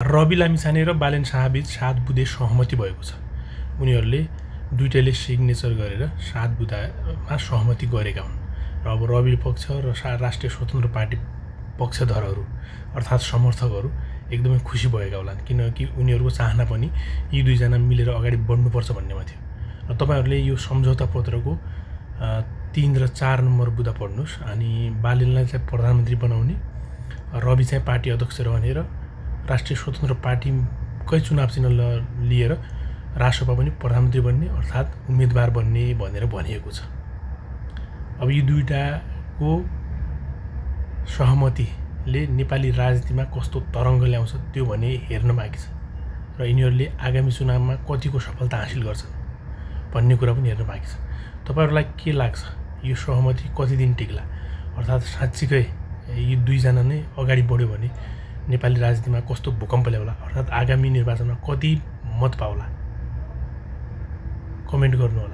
रवि लामिछाने र बालेन शाहबीच 7 बुँदे सहमति भएको छ। उनीहरूले दुईटैले सिग्नेचर गरेर 7 बुँदामा सहमति गरेका हुन् र अब रवि पक्ष र राष्ट्रिय स्वतन्त्र पार्टी पक्षधरहरू अर्थात् समर्थकहरू एकदमै खुसी भएका होलान्, किनकि उनीहरूको चाहना पनि यी दुईजना मिलेर अगाडि बढ्नुपर्छ भन्नेमा थियो। र तपाईहरूले यो सम्झौता पत्रको 3 र 4 नम्बर बुँदा पढ्नुहोस्। अनि बालेनलाई चाहिँ प्रधानमन्त्री बनाउने, रवि चाहिँ पार्टी अध्यक्ष रहने र राष्ट्रिय स्वतन्त्र पार्टीकै चुनाव चिन्ह लिएर राष्ट्रसभा पनि प्रधानमन्त्री बन्ने अर्थात् उम्मेदवार बन्ने भनेर भनिएको छ। अब यी दुईटाको सहमतिले नेपाली राजनीतिमा कस्तो तरङ्ग ल्याउँछ त्यो भने हेर्न बाँकी छ र यिनीहरूले आगामी चुनावमा कतिको सफलता हासिल गर्छन् भन्ने कुरा पनि हेर्न बाँकी छ। तपाईहरुलाई के लाग्छ यो सहमति कति दिन टिक्ला, अर्थात् साँच्चीकै यी दुईजना नै अगाडि बढ्यो भने नेपाली राजनीतिमा कस्तो भूकम्प ल्याउला, अर्थात् आगामी निर्वाचनमा कति मत पाउला? कमेन्ट गर्नु होला।